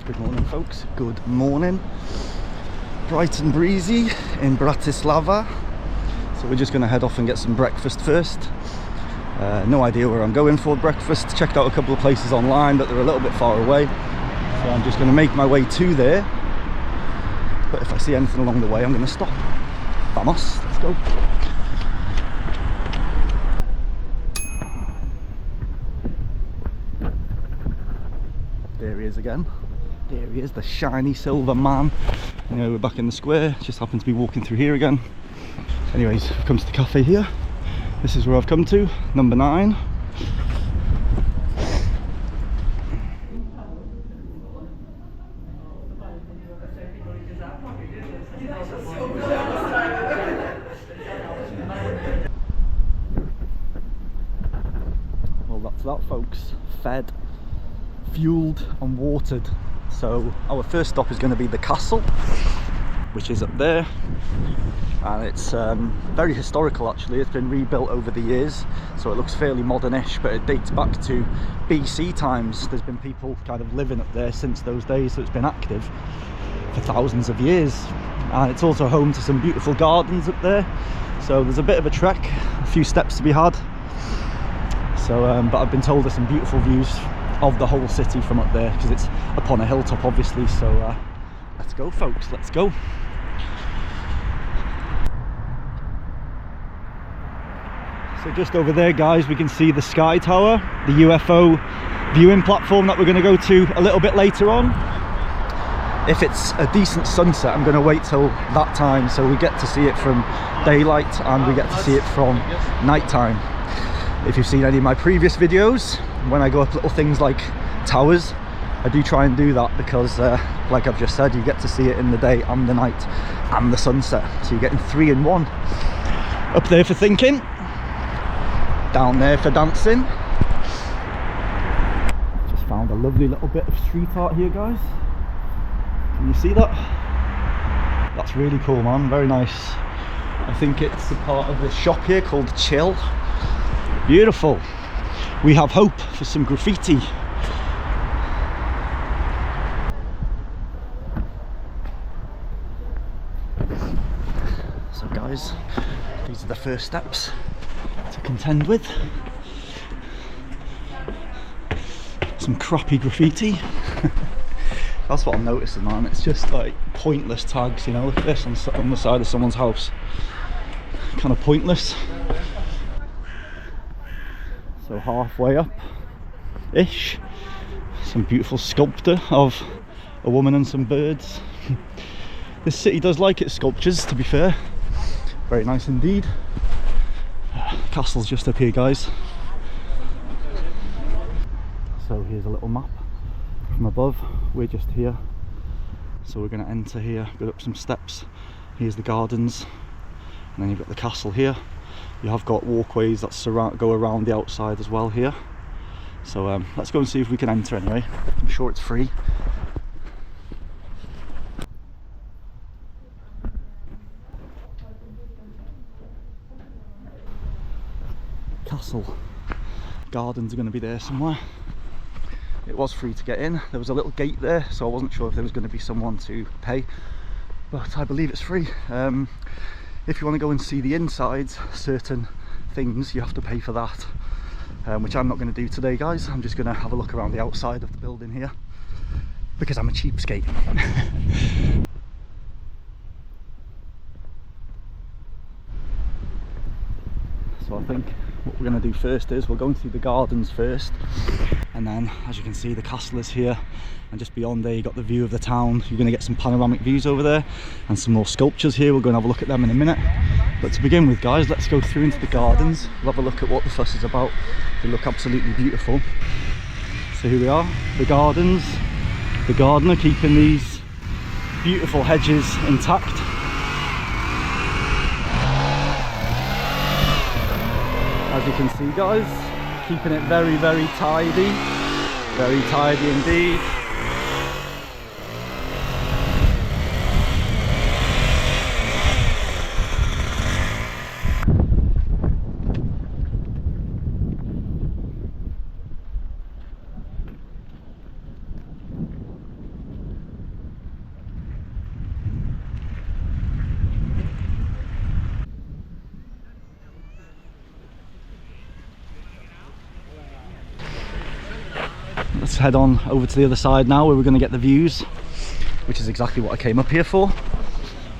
Good morning, folks. Good morning. Bright and breezy in Bratislava. So we're just going to head off and get some breakfast first. No idea where I'm going for breakfast. Checked out a couple of places online, but they're a little bit far away. So I'm just going to make my way to there. But if I see anything along the way, I'm going to stop. Vamos, let's go. There he is again. There he is, the shiny silver man. You know, we're back in the square. Just happened to be walking through here again. Anyways, I've come to the cafe here. This is where I've come to, number 9. Well, that's that, folks. Fed, fueled and watered. So our first stop is going to be the castle, which is up there, and it's very historical actually. It's been rebuilt over the years, so it looks fairly modernish, but it dates back to BC times. There's been people kind of living up there since those days, so it's been active for thousands of years. And it's also home to some beautiful gardens up there, so there's a bit of a trek, a few steps to be had. So but I've been told there's some beautiful views of the whole city from up there, because it's upon a hilltop obviously. So let's go, folks, let's go. So just over there, guys, we can see the Sky Tower, the UFO viewing platform that we're going to go to a little bit later on. If it's a decent sunset, I'm going to wait till that time, so we get to see it from daylight and we get to see it from nighttime. If you've seen any of my previous videos, when I go up little things like towers, I do try and do that because like I've just said, you get to see it in the day and the night and the sunset, so you're getting 3 in 1. Up there for thinking, down there for dancing. Just found a lovely little bit of street art here, guys. Can you see that? That's really cool, man, very nice. I think it's a part of this shop here called Chill. Beautiful. We have hope for some graffiti. So guys, these are the first steps to contend with. Some crappy graffiti. That's what I'm noticing, man. It's just like pointless tags, you know. Look at this on the side of someone's house. Kind of pointless. So halfway up ish, some beautiful sculpture of a woman and some birds. This city does like its sculptures, to be fair. Very nice indeed. Castle's just up here, guys. So here's a little map from above. We're just here, so we're going to enter here, go up some steps. Here's the gardens, and then you've got the castle here. You have got walkways that go around the outside as well here. So let's go and see if we can enter anyway. I'm sure it's free. Castle. Gardens are going to be there somewhere. It was free to get in. There was a little gate there, so I wasn't sure if there was going to be someone to pay, but I believe it's free. If you want to go and see the insides, certain things you have to pay for that, which I'm not going to do today, guys. I'm just going to have a look around the outside of the building here because I'm a cheapskate. So I think what we're going to do first is we'll go into the gardens first, and then as you can see the castle is here, and just beyond there you got the view of the town. You're going to get some panoramic views over there and some more sculptures here. We'll go and have a look at them in a minute, but to begin with, guys, let's go through into the gardens. We'll have a look at what the fuss is about. They look absolutely beautiful. So here we are, the gardens. The gardener keeping these beautiful hedges intact. As you can see, guys, keeping it very, very tidy indeed. head on over to the other side now, where we're going to get the views, which is exactly what I came up here for.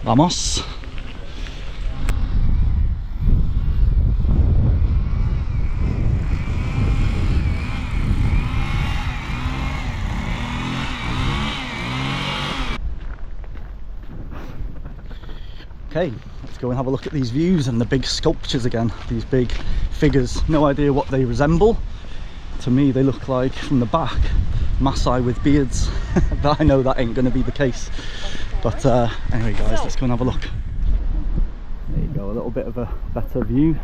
Vamos. Okay, let's go and have a look at these views and the big sculptures again, these big figures. No idea what they resemble. To me they look like, from the back, Maasai with beards, but I know that ain't going to be the case. But anyway guys, let's go and have a look. There you go, a little bit of a better view.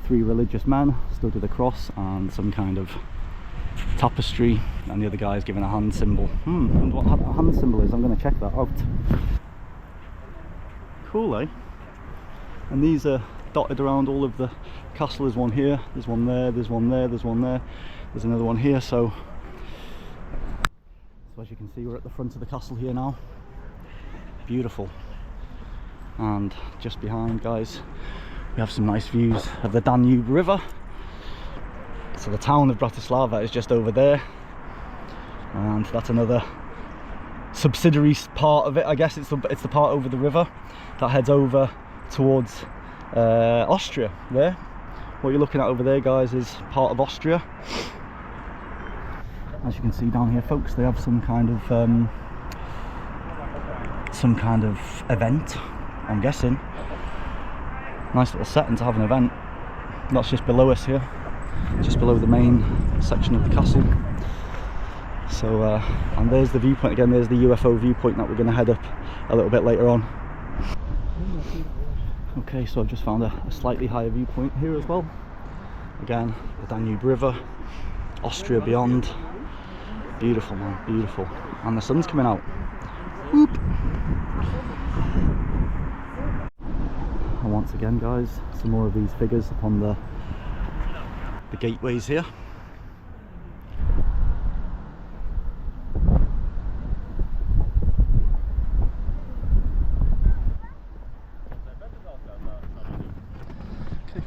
3 religious men stood with a cross and some kind of tapestry, and the other guy is giving a hand symbol. And what a hand symbol is, I'm going to check that out. Cool, eh? And these are dotted around all of the castle. There's one here, there's one there, there's one there, there's one there, there's another one here. So as you can see, we're at the front of the castle here now. Beautiful. And just behind, guys, we have some nice views of the Danube River. So the town of Bratislava is just over there, and that's another subsidiary part of it, I guess. It's the part over the river that heads over towards Austria. There, what you're looking at over there, guys, is part of Austria. As you can see down here, folks, they have some kind of event, I'm guessing. Nice little setting to have an event. That's just below us here, just below the main section of the castle. So and there's the viewpoint again. There's the UFO viewpoint that we're going to head up a little bit later on. Okay, so I've just found a slightly higher viewpoint here as well. Again, the Danube River, Austria beyond. Beautiful, man, beautiful. And the sun's coming out. Whoop. And once again, guys, some more of these figures upon the gateways here.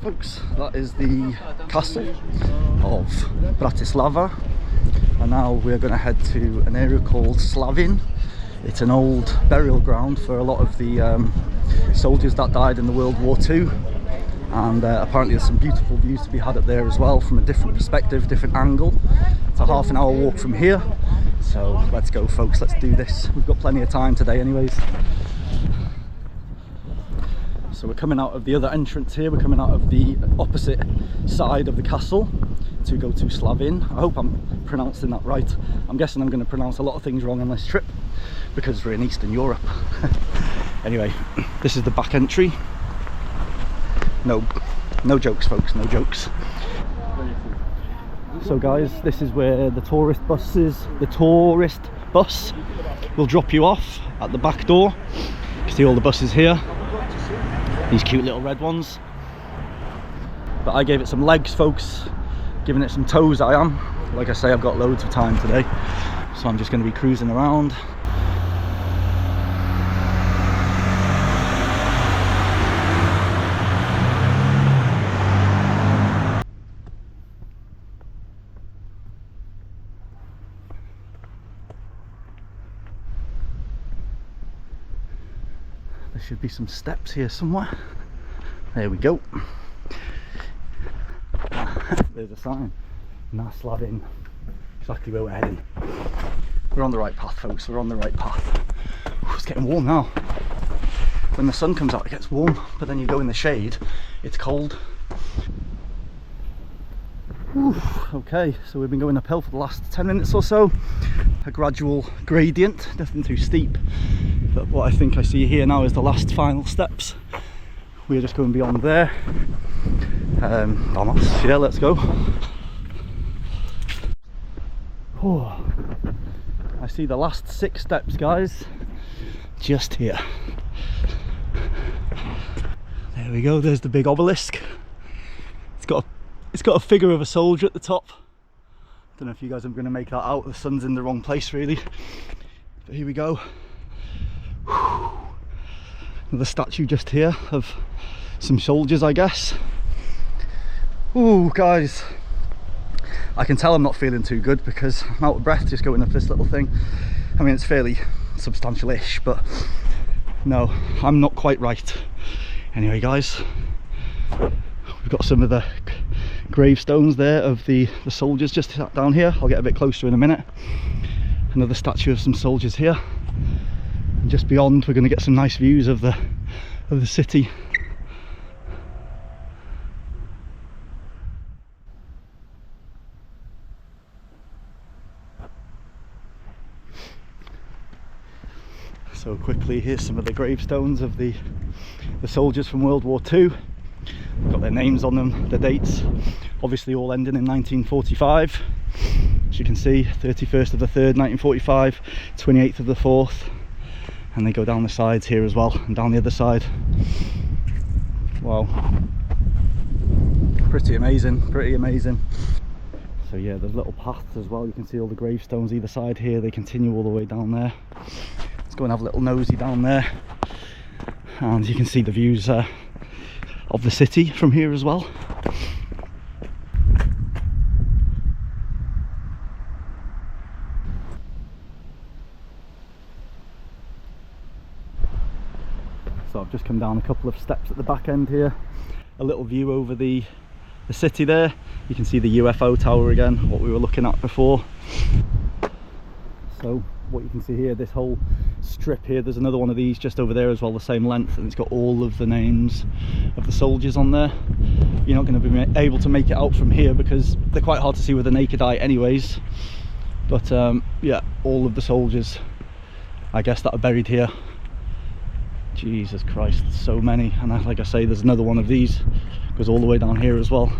Folks, that is the castle of Bratislava, and now we're going to head to an area called Slavin. It's an old burial ground for a lot of the soldiers that died in the World War II, and apparently there's some beautiful views to be had up there as well, from a different perspective, different angle. It's a half an hour walk from here, so let's go, folks, let's do this. We've got plenty of time today anyways. So we're coming out of the other entrance here. We're coming out of the opposite side of the castle to go to Slavin. I hope I'm pronouncing that right. I'm guessing I'm going to pronounce a lot of things wrong on this trip because we're in Eastern Europe. Anyway, this is the back entry. No jokes, folks, no jokes. So guys, this is where the tourist bus will drop you off at the back door. You can see all the buses here. These cute little red ones. But I gave it some legs, folks. Giving it some toes, I am. Like I say, I've got loads of time today, so I'm just going to be cruising around. There should be some steps here somewhere. There we go. There's a sign. Slavin. Exactly where we're heading. We're on the right path, folks. We're on the right path. Ooh, it's getting warm now. When the sun comes out, it gets warm, but then you go in the shade, it's cold. Ooh, okay, so we've been going uphill for the last 10 minutes or so. A gradual gradient, nothing too steep. But what I think I see here now is the last final steps. We're just going beyond there. Vamos, yeah, let's go. Oh, I see the last 6 steps, guys, just here. There we go, there's the big obelisk. It's got a figure of a soldier at the top. Don't know if you guys are going to make that out. The sun's in the wrong place really. But here we go. Another statue just here of some soldiers, I guess. Ooh, guys, I can tell I'm not feeling too good because I'm out of breath just going up this little thing. I mean, it's fairly substantial-ish, but no, I'm not quite right. Anyway, guys, we've got some of the gravestones there of the soldiers just down here. I'll get a bit closer in a minute. Another statue of some soldiers here, and just beyond we're going to get some nice views of the city. So quickly, here's some of the gravestones of the soldiers from World War II. Got their names on them, the dates, obviously all ending in 1945. As you can see, 31st of the 3rd, 1945, 28th of the 4th, and they go down the sides here as well, and down the other side. Wow, pretty amazing, pretty amazing. So yeah, there's little paths as well. You can see all the gravestones either side here. They continue all the way down there. Let's go and have a little nosy down there, and you can see the views of the city from here as well. So I've just come down a couple of steps at the back end here, a little view over the city there. You can see the UFO tower again, what we were looking at before. So what you can see here, this whole strip here, there's another one of these just over there as well, the same length, and it's got all of the names of the soldiers on there. You're not going to be able to make it out from here because they're quite hard to see with the naked eye anyways, but yeah, all of the soldiers, I guess, that are buried here. Jesus Christ, so many. And like I say, there's another one of these, goes all the way down here as well.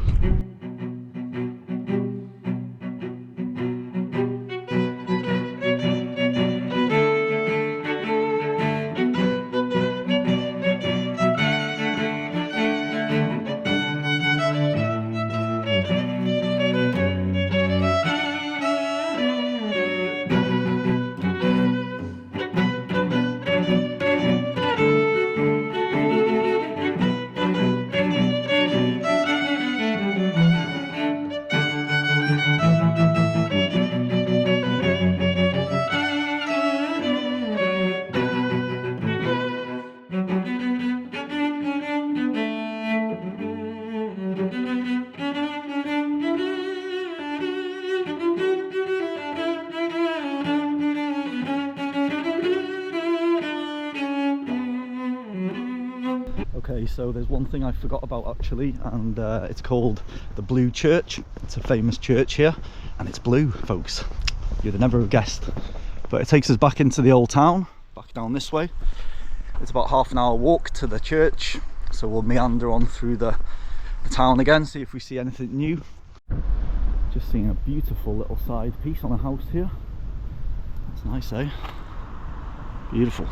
Okay, so there's one thing I forgot about actually, and it's called the Blue Church. It's a famous church here, and it's blue, folks. You'd never have guessed. But it takes us back into the old town, back down this way. It's about half an hour walk to the church, so we'll meander on through the town again, see if we see anything new. Just seeing a beautiful little side piece on a house here. That's nice, eh? Beautiful.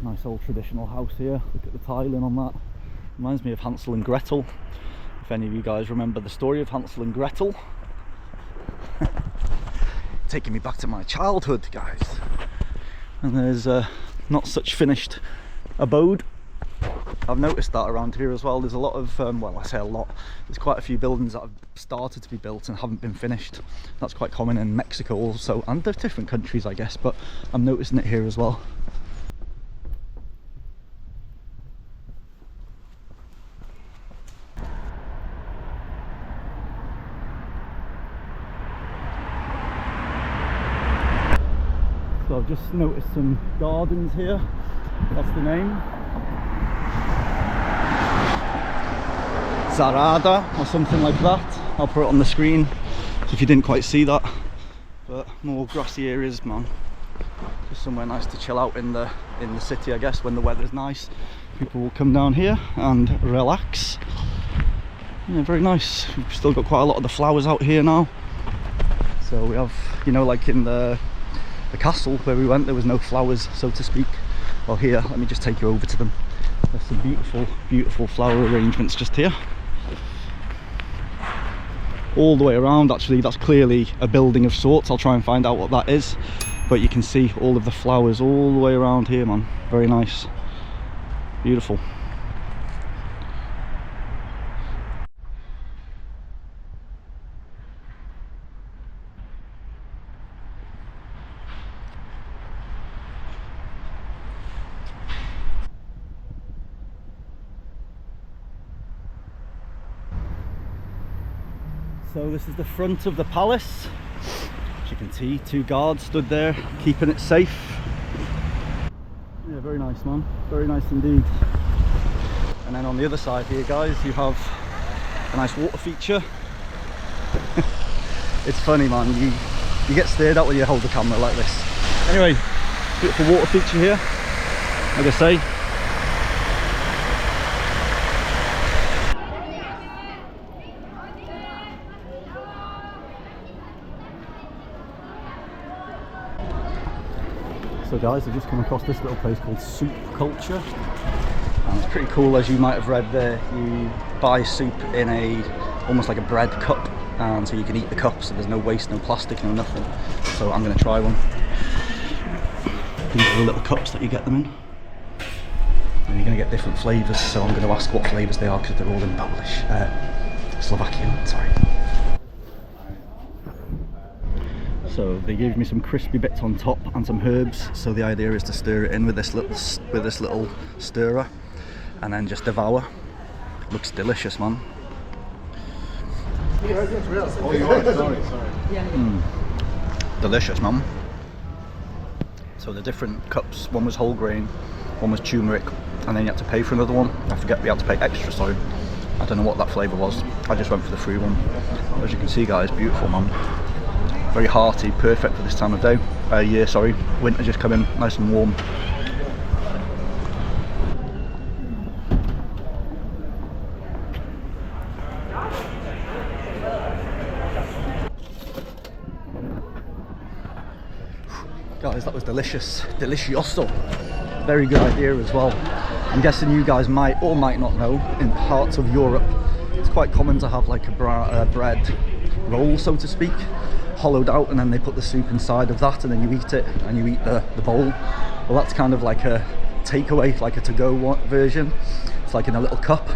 Nice old traditional house here. Look at the tiling on that. Reminds me of Hansel and Gretel. If any of you guys remember the story of Hansel and Gretel. Taking me back to my childhood, guys. And there's not such finished abode. I've noticed that around here as well. There's a lot of, well, I say a lot, there's quite a few buildings that have started to be built and haven't been finished. That's quite common in Mexico also, and there's different countries I guess, but I'm noticing it here as well. So I've just noticed some gardens here, that's the name. Zarada or something like that. I'll put it on the screen if you didn't quite see that. But more grassy areas, man. Just somewhere nice to chill out in the city, I guess, when the weather's nice. People will come down here and relax. Yeah, very nice. We've still got quite a lot of the flowers out here now. So we have, you know, like in the castle where we went, there was no flowers, so to speak. Well, here, let me just take you over to them. There's some beautiful, beautiful flower arrangements just here. All the way around, actually, that's clearly a building of sorts. I'll try and find out what that is. but you can see all of the flowers all the way around here, man. Very nice, beautiful. So this is the front of the palace. As you can see, 2 guards stood there keeping it safe. Yeah, very nice, man, very nice indeed. And then on the other side here, guys, you have a nice water feature. It's funny, man, you get stared at when you hold the camera like this. Anyway, beautiful water feature here, like I say. So guys, I've just come across this little place called Soup Culture, and it's pretty cool. As you might have read there, you buy soup in almost like a bread cup, and so you can eat the cup, so there's no waste, no plastic, no nothing. So I'm going to try one. These are the little cups that you get them in, and you're going to get different flavours, so I'm going to ask what flavours they are because they're all in Polish, Slovakian, sorry. So they gave me some crispy bits on top and some herbs. So the idea is to stir it in with this little stirrer, and then just devour. Looks delicious, man. Delicious, man. So the different cups. One was whole grain, one was turmeric, and then you had to pay for another one. I forget, we had to pay extra. So I don't know what that flavour was. I just went for the free one. As you can see, guys, beautiful, man. Very hearty, perfect for this time of day. Year, sorry. Winter just come in, nice and warm. Guys, that was delicious. Delicioso. Very good idea as well. I'm guessing you guys might or might not know, in parts of Europe, it's quite common to have like a bread roll, so to speak, hollowed out, and then they put the soup inside of that, and then you eat it, and you eat the bowl. Well, that's kind of like a takeaway, like a to-go version. It's like in a little cup.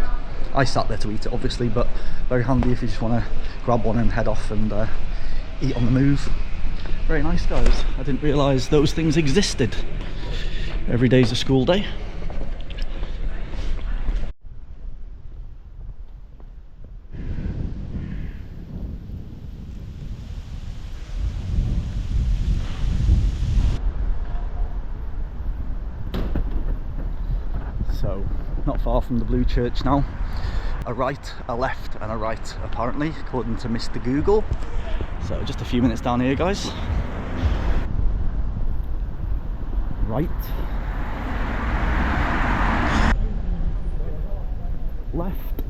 I sat there to eat it, obviously, but very handy if you just want to grab one and head off and eat on the move. Very nice, guys. I didn't realise those things existed. Every day's a school day. So, not far from the Blue Church now. A right, a left, and a right, apparently, according to Mr. Google. So, just a few minutes down here, guys. Right. Left.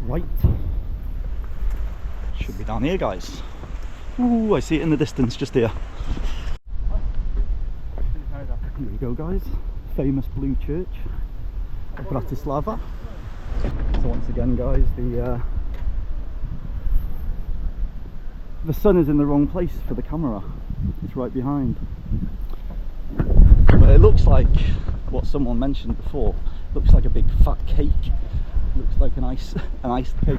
Right. Should be down here, guys. Ooh, I see it in the distance, just here. Here we go, guys. Famous Blue Church of Bratislava. So once again, guys, the sun is in the wrong place for the camera. It's right behind. But it looks like what someone mentioned before. It looks like a big fat cake. It looks like an iced cake.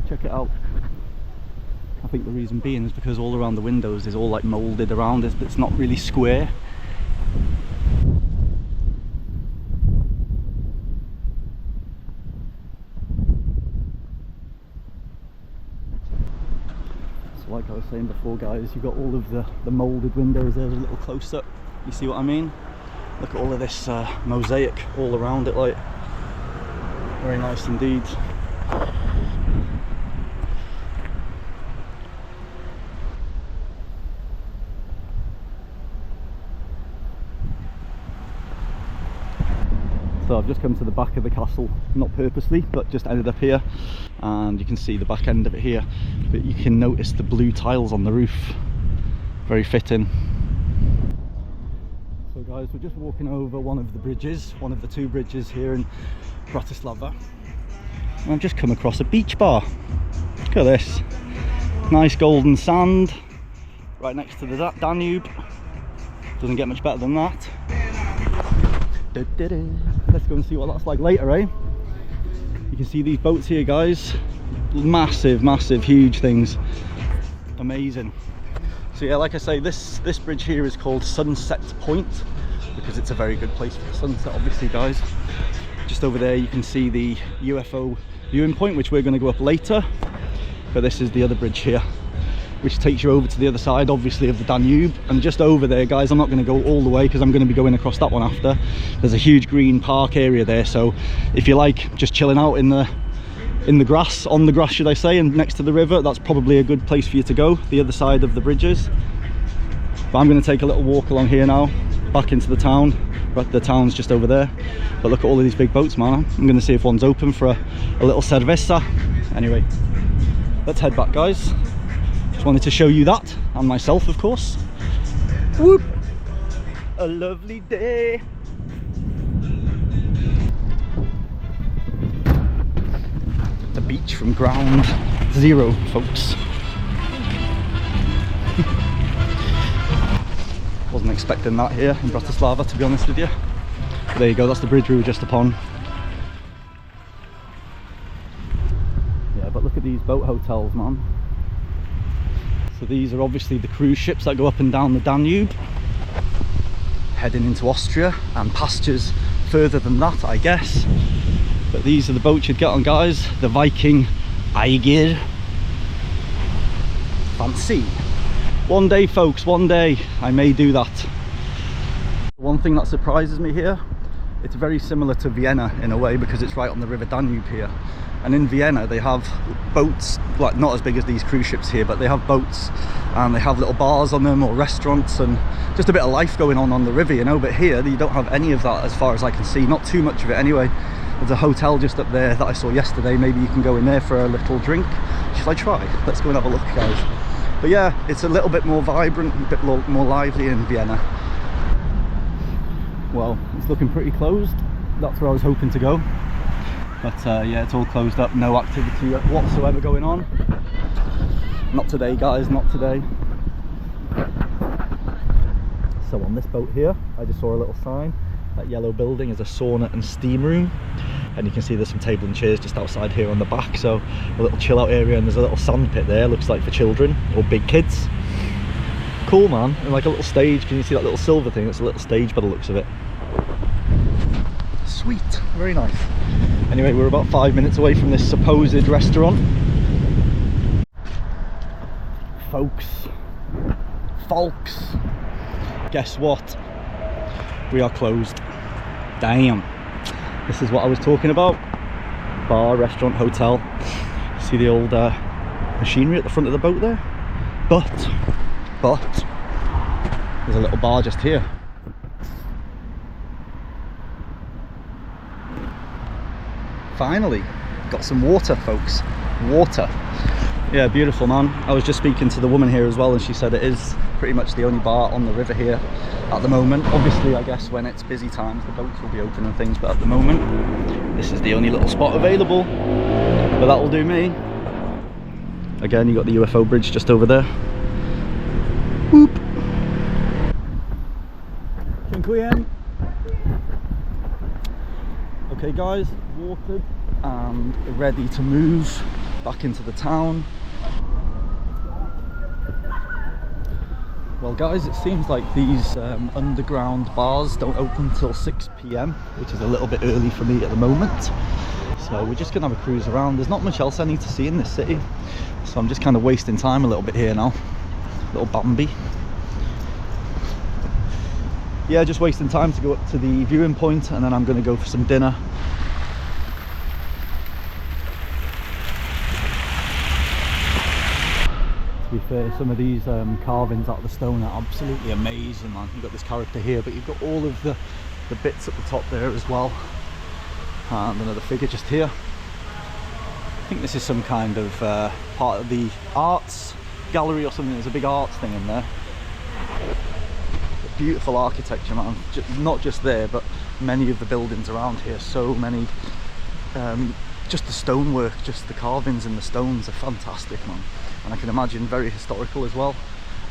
Check it out. I think the reason being is because all around the windows is all like moulded around it, but it's not really square. So like I was saying before, guys, you've got all of the moulded windows there. A little close up, you see what I mean? Look at all of this mosaic all around it, like, very nice indeed. So I've just come to the back of the castle, not purposely, but just ended up here, and you can see the back end of it here, but you can notice the blue tiles on the roof. Very fitting. So guys, we're just walking over one of the bridges, one of the 2 bridges here in Bratislava, and I've just come across a beach bar. Look at this. Nice golden sand right next to the Danube. Doesn't get much better than that. Let's go and see what that's like later, eh? You can see these boats here, guys. Massive, massive, huge things. Amazing. So yeah, like I say, this bridge here is called Sunset Point because it's a very good place for the sunset, obviously, guys. Just over there you can see the UFO viewing point, which we're going to go up later. But this is the other bridge here, which takes you over to the other side, obviously, of the Danube. And just over there, guys, I'm not going to go all the way because I'm going to be going across that one after. There's a huge green park area there, so if you like just chilling out in the grass, on the grass should I say, and next to the river, that's probably a good place for you to go, the other side of the bridges. But I'm going to take a little walk along here now, back into the town. The town's just over there. But look at all of these big boats, man. I'm going to see if one's open for a little cerveza. Anyway, let's head back, guys. Just wanted to show you that, and myself, of course. Whoop! A lovely day. The beach from ground zero, folks. Wasn't expecting that here in Bratislava, to be honest with you. But there you go, that's the bridge we were just upon. Yeah, but look at these boat hotels, man. So these are obviously the cruise ships that go up and down the Danube, heading into Austria and pastures further than that, I guess. But these are the boats you'd get on, guys. The Viking Aegir. Fancy. One day, folks, one day I may do that. One thing that surprises me here, it's very similar to Vienna in a way because it's right on the river Danube here. And in Vienna they have boats, like not as big as these cruise ships here, but they have boats and they have little bars on them or restaurants and just a bit of life going on the river, you know. But here you don't have any of that as far as I can see, not too much of it anyway. There's a hotel just up there that I saw yesterday. Maybe you can go in there for a little drink. Should I try? Let's go and have a look, guys. But yeah, it's a little bit more vibrant, a bit more lively in Vienna. Well, it's looking pretty closed. That's where I was hoping to go. But yeah, it's all closed up, no activity whatsoever going on. Not today, guys, not today. So on this boat here, I just saw a little sign. That yellow building is a sauna and steam room. And you can see there's some table and chairs just outside here on the back. So a little chill out area, and there's a little sand pit there, looks like for children or big kids. Cool, man. And like a little stage. Can you see that little silver thing? It's a little stage by the looks of it. Sweet, very nice. Anyway, we're about 5 minutes away from this supposed restaurant. Folks, guess what? We are closed. Damn. This is what I was talking about. Bar, restaurant, hotel. See the old machinery at the front of the boat there? But there's a little bar just here. Finally, got some water, folks. Water. Yeah, beautiful, man. I was just speaking to the woman here as well, and she said it is pretty much the only bar on the river here at the moment. Obviously, I guess when it's busy times the boats will be open and things, but at the moment this is the only little spot available. But that will do me. Again, you got the UFO bridge just over there. Whoop. Dziękuję. Okay, guys, watered and ready to move back into the town. Well, guys, it seems like these underground bars don't open till 6 PM, which is a little bit early for me at the moment. So we're just gonna have a cruise around. There's not much else I need to see in this city, so I'm just kind of wasting time a little bit here now. Little Bambi. Yeah, just wasting time to go up to the viewing point, and then I'm going to go for some dinner. To be fair, some of these carvings out of the stone are absolutely amazing, man. You've got this character here, but you've got all of the bits at the top there as well. And another figure just here. I think this is some kind of part of the arts gallery or something. There's a big arts thing in there. Beautiful architecture, man. Not just there, but many of the buildings around here. So many just the stonework, just the carvings in the stones are fantastic, man. And I can imagine very historical as well.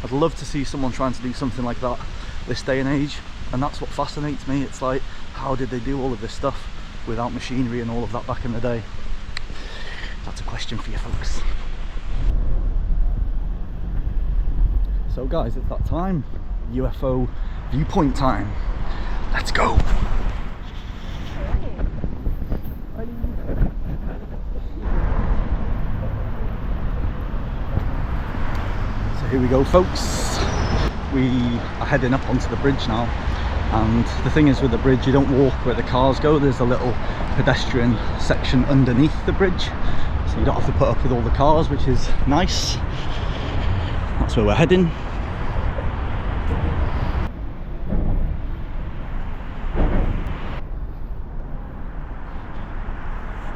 I'd love to see someone trying to do something like that this day and age, and that's what fascinates me. It's like, how did they do all of this stuff without machinery and all of that back in the day? That's a question for you folks. So guys, it's that time, UFO viewpoint time. Let's go. So here we go folks. We are heading up onto the bridge now, and the thing is with the bridge, you don't walk where the cars go. There's a little pedestrian section underneath the bridge, so you don't have to put up with all the cars, which is nice. That's where we're heading.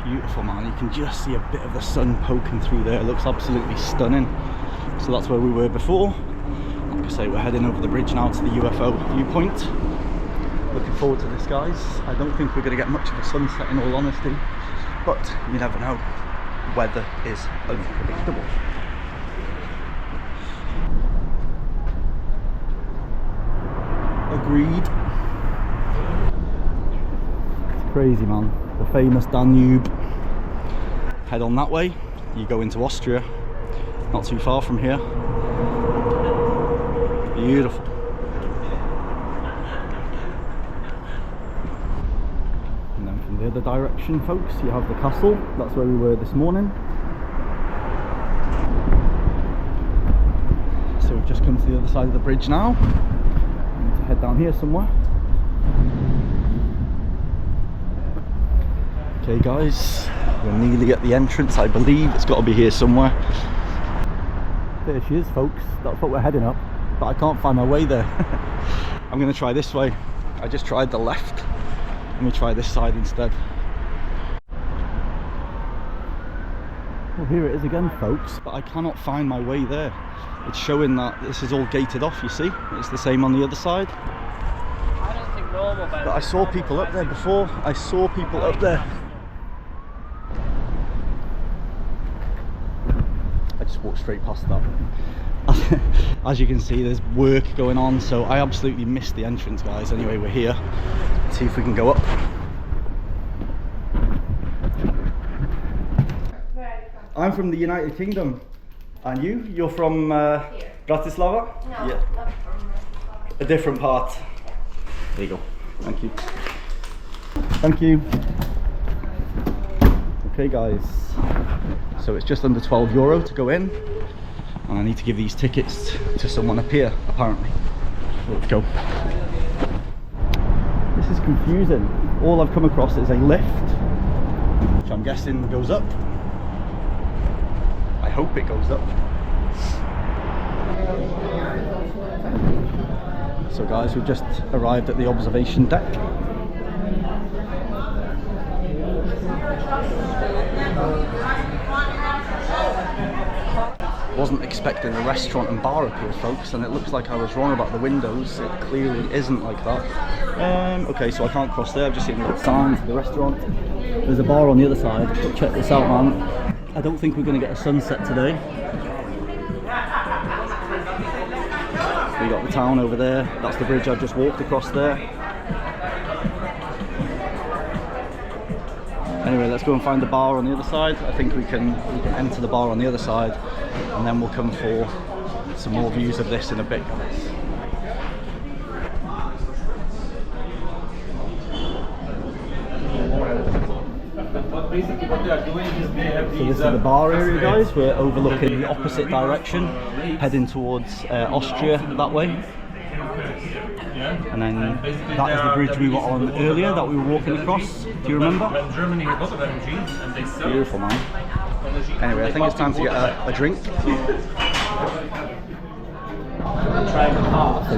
Beautiful, man. You can just see a bit of the sun poking through there. It looks absolutely stunning. So that's where we were before. Like I say, we're heading over the bridge now to the UFO viewpoint. Looking forward to this, guys. I don't think we're going to get much of a sunset in all honesty, but you never know. Weather is unpredictable. Agreed. It's crazy, man. The famous Danube. Head on that way, you go into Austria, not too far from here. Beautiful. And then from the other direction, folks, you have the castle. That's where we were this morning. So we've just come to the other side of the bridge now. We need to head down here somewhere. Okay guys, we're nearly at the entrance, I believe. It's got to be here somewhere. There she is, folks. That's what we're heading up, but I can't find my way there. I'm going to try this way. I just tried the left. Let me try this side instead. Well, here it is again, folks, but I cannot find my way there. It's showing that this is all gated off, you see. It's the same on the other side. But I saw people up there before. I saw people up there. I just walked straight past that. As you can see, there's work going on, so I absolutely missed the entrance, guys. Anyway, we're here. Let's see if we can go up. I'm from the United Kingdom. And you? You're from Bratislava? No, yeah. Not from Bratislava. A different part. There you go. Thank you. Thank you. Okay guys, so it's just under €12 to go in, and I need to give these tickets to someone up here apparently. Let's go. This is confusing. All I've come across is a lift, which I'm guessing goes up. I hope it goes up. So guys, we've just arrived at the observation deck. Wasn't expecting a restaurant and bar up here, folks, and it looks like I was wrong about the windows. It clearly isn't like that. Okay, so I can't cross there. I've just seen the sign for the restaurant. There's a bar on the other side. But check this out, man. I don't think we're going to get a sunset today. We got the town over there. That's the bridge I just walked across there. Anyway, let's go and find the bar on the other side. I think we can enter the bar on the other side, and then we'll come for some more views of this in a bit. Basically what they are doing is they have So this is the bar area, guys. We're overlooking the opposite direction, heading towards Austria that way. And then that is the bridge we were on earlier that we were walking across. Do you remember? Germany had a lot of LNGs and they sell. Beautiful, man. Anyway, I think it's time to get a drink. So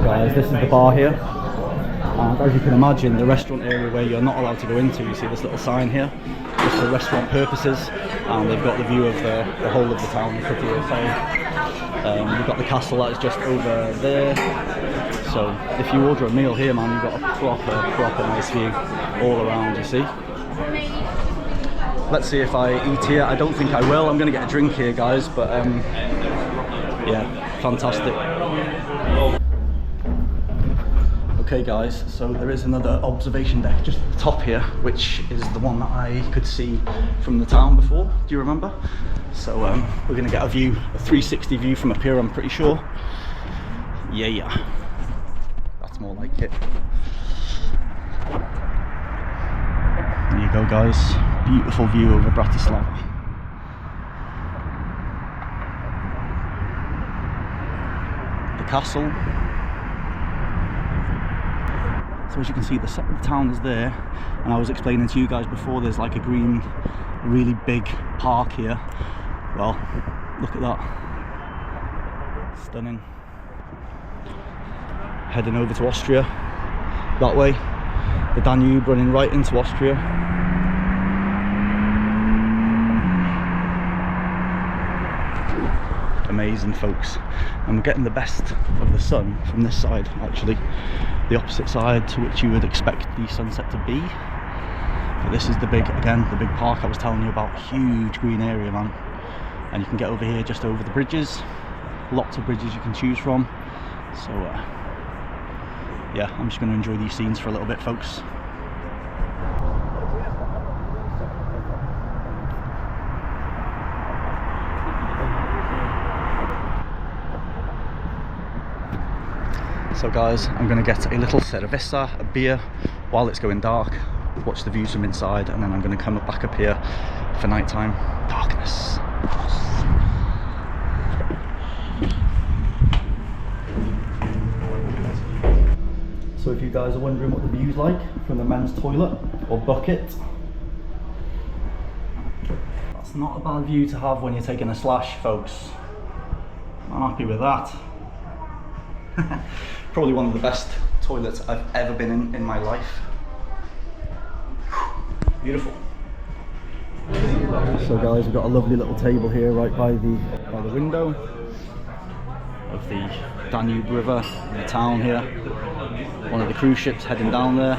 guys, this is the bar here. And as you can imagine, the restaurant area where you're not allowed to go into, you see this little sign here, just for restaurant purposes, and they've got the view of the whole of the town, the city of Slavin. You've got the castle that is just over there. So if you order a meal here, man, you've got a proper nice view all around, you see. let's see if I eat here. I don't think I will. I'm gonna get a drink here, guys, but yeah, fantastic. Okay guys, so there is another observation deck just at the top here, which is the one that I could see from the town before. Do you remember? So we're gonna get a view, a 360 view from up here, I'm pretty sure. Yeah, that's more like it. There you go guys, beautiful view over Bratislava. The castle. So as you can see, the town is there, and I was explaining to you guys before, there's like a green, really big park here. Well, look at that, stunning. Heading over to Austria, that way, the Danube running right into Austria. Amazing folks, and we're getting the best of the sun from this side, actually the opposite side to which you would expect the sunset to be. But this is the big, again, the big park I was telling you about. Huge green area, man, and you can get over here just over the bridges, lots of bridges you can choose from. So yeah, I'm just going to enjoy these scenes for a little bit, folks. So guys, I'm going to get a little cerveza, a beer, while it's going dark, watch the views from inside, and then I'm going to come back up here for nighttime darkness. So if you guys are wondering what the view's like from the men's toilet or bucket, that's not a bad view to have when you're taking a slash, folks. I'm happy with that. Probably one of the best toilets I've ever been in my life. Beautiful. So guys, we've got a lovely little table here right by the window of the Danube River in the town here. One of the cruise ships heading down there.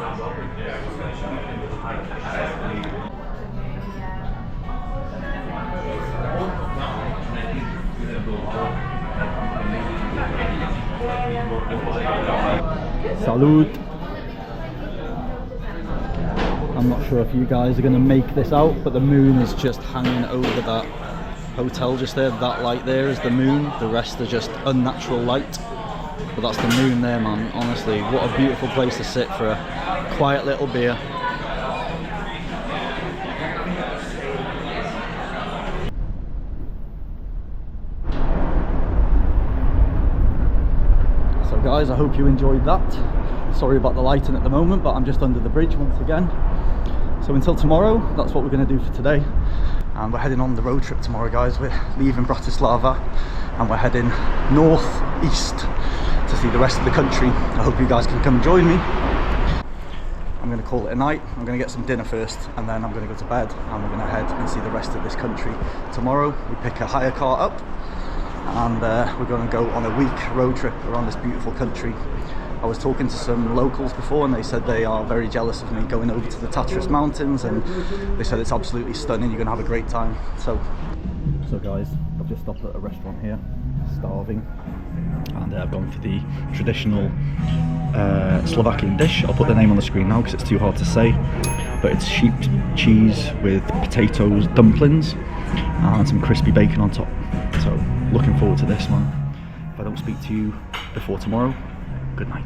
Salud. I'm not sure if you guys are going to make this out, but the moon is just hanging over that hotel just there. That light there is the moon, the rest are just unnatural light, but that's the moon there, man. Honestly, what a beautiful place to sit for a quiet little beer. So guys, I hope you enjoyed that. Sorry about the lighting at the moment, but I'm just under the bridge once again. So until tomorrow, that's what we're going to do for today. And we're heading on the road trip tomorrow, guys. We're leaving Bratislava and we're heading north-east to see the rest of the country. I hope you guys can come join me. I'm going to call it a night. I'm going to get some dinner first, and then I'm going to go to bed, and we're going to head and see the rest of this country. Tomorrow we pick a hire car up, and we're going to go on a week road trip around this beautiful country. I was talking to some locals before, and they said they are very jealous of me going over to the Tatras mountains, and they said it's absolutely stunning. You're going to have a great time. So guys, I've just stopped at a restaurant here, starving, and I've gone for the traditional Slovakian dish. I'll put the name on the screen now because it's too hard to say, but it's sheep cheese with potatoes, dumplings, and some crispy bacon on top. So looking forward to this, man. If I don't speak to you before tomorrow, good night.